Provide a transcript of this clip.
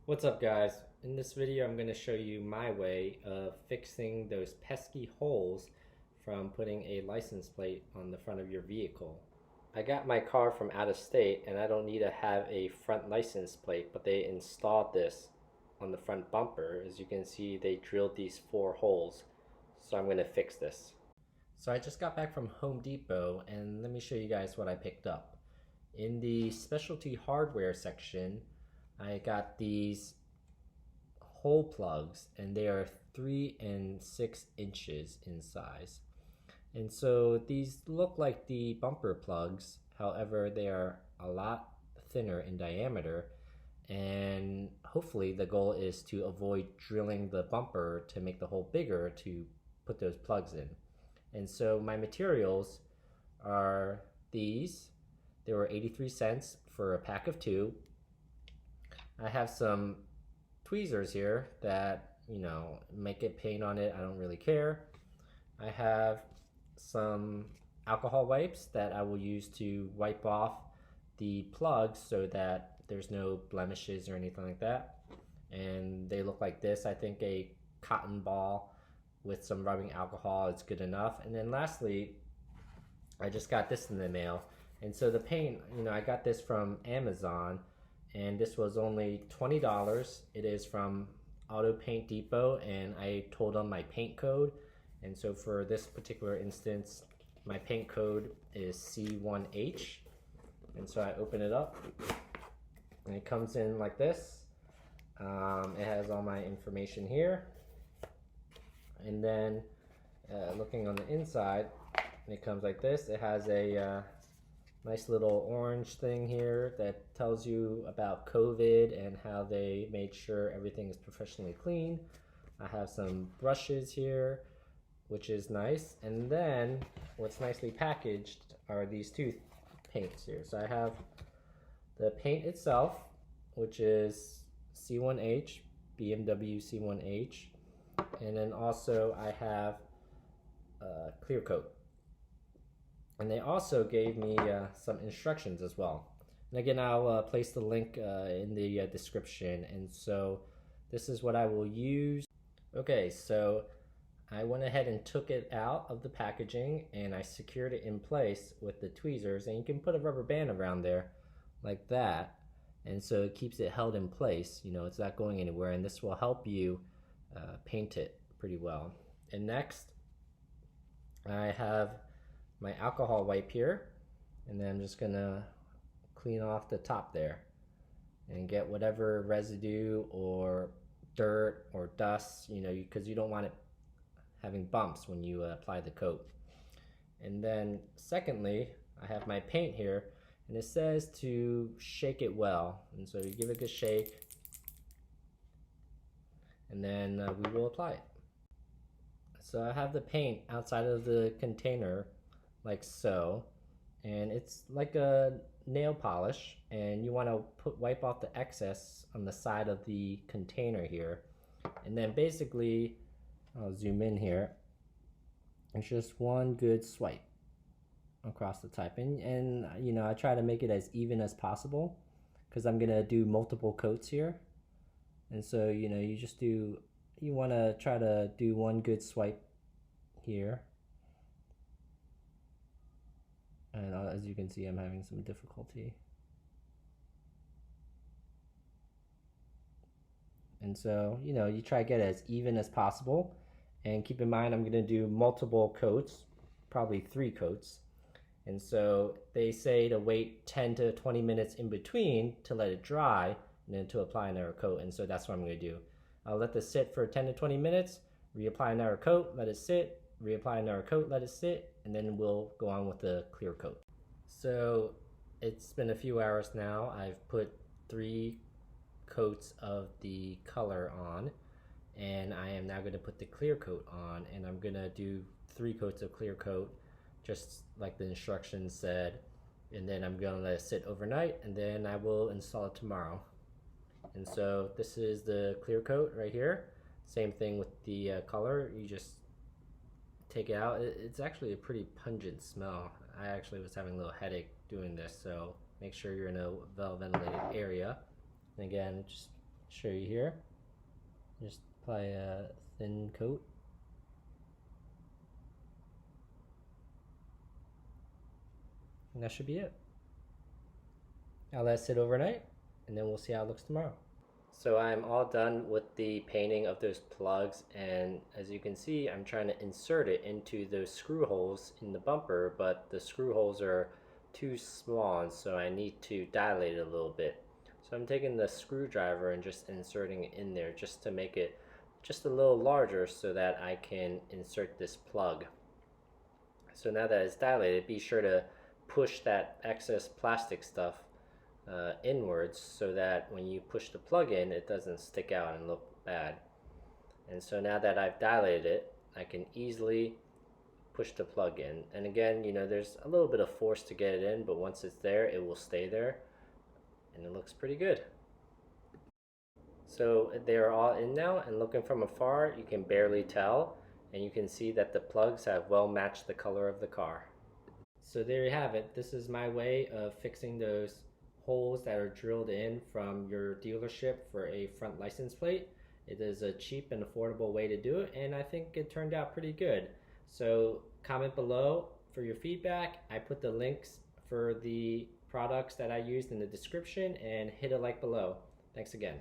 What's up, guys? In this video I'm going to show you my way of fixing those pesky holes from putting a license plate on the front of your vehicle. I got my car from out of state and I don't need to have a front license plate, but they installed this on the front bumper. As you can see, they drilled these 4 holes, so I'm going to fix this. So I just got back from Home Depot and let me show you guys what I picked up. In the specialty hardware section, I got these hole plugs and they are 3 and 6 inches in size. And so these look like the bumper plugs, however they are a lot thinner in diameter, and hopefully the goal is to avoid drilling the bumper to make the hole bigger to put those plugs in. And so my materials are these. They were 83 cents for a pack of 2. I have some tweezers here that, make it paint on it. I don't really care. I have some alcohol wipes that I will use to wipe off the plugs so that there's no blemishes or anything like that. And they look like this. I think a cotton ball with some rubbing alcohol is good enough. And then lastly, I just got this in the mail. And so the paint, I got this from Amazon, and this was only $20. It is from Auto Paint Depot, and I told them my paint code. And so for this particular instance, my paint code is C1H. And so I open it up, and it comes in like this. It has all my information here. And then looking on the inside, it comes like this. It has a nice little orange thing here that tells you about COVID and how they made sure everything is professionally clean. I have some brushes here, which is nice. And then what's nicely packaged are these 2 paints here. So I have the paint itself, which is C1H, BMW C1H. And then also I have clear coat. And they also gave me some instructions as well. And again, I'll place the link in the description. And so this is what I will use. Okay, so I went ahead and took it out of the packaging and I secured it in place with the tweezers. And you can put a rubber band around there like that. And so it keeps it held in place. It's not going anywhere. And this will help you paint it pretty well. And next, I have my alcohol wipe here, and then I'm just gonna clean off the top there and get whatever residue or dirt or dust, because you don't want it having bumps when you apply the coat. And then secondly, I have my paint here, and it says to shake it well, and so you give it a good shake, and then we will apply it. So I have the paint outside of the container like so, and it's like a nail polish, and you want to wipe off the excess on the side of the container here. And then basically, I'll zoom in here, it's just one good swipe across the top. And I try to make it as even as possible because I'm gonna do multiple coats here. And so you want to try to do one good swipe here. And as you can see, I'm having some difficulty. And so, you try to get it as even as possible. And keep in mind, I'm going to do multiple coats, probably 3 coats. And so they say to wait 10 to 20 minutes in between to let it dry and then to apply another coat. And so that's what I'm going to do. I'll let this sit for 10 to 20 minutes, reapply another coat, let it sit, reapply another coat, let it sit, and then we'll go on with the clear coat. So it's been a few hours now. I've put 3 coats of the color on, and I am now going to put the clear coat on, and I'm going to do 3 coats of clear coat just like the instructions said, and then I'm going to let it sit overnight, and then I will install it tomorrow. And so this is the clear coat right here. Same thing with the color. You just take it out. It's actually a pretty pungent smell. I actually was having a little headache doing this, so make sure you're in a well ventilated area. And again, just show you here. Just apply a thin coat. And that should be it. I'll let it sit overnight, and then we'll see how it looks tomorrow. So I'm all done with the painting of those plugs, and as you can see, I'm trying to insert it into those screw holes in the bumper, but the screw holes are too small, so I need to dilate it a little bit. So I'm taking the screwdriver and just inserting it in there just to make it just a little larger so that I can insert this plug. So now that it's dilated, be sure to push that excess plastic stuff inwards so that when you push the plug in, it doesn't stick out and look bad. And so now that I've dilated it, I can easily push the plug in. And again, you know, there's a little bit of force to get it in, but once it's there, it will stay there, and it looks pretty good. So they are all in now, and looking from afar, you can barely tell, and you can see that the plugs have well matched the color of the car. So there you have it. This is my way of fixing those holes that are drilled in from your dealership for a front license plate. It is a cheap and affordable way to do it, and I think it turned out pretty good. So comment below for your feedback. I put the links for the products that I used in the description, and hit a like below. Thanks again.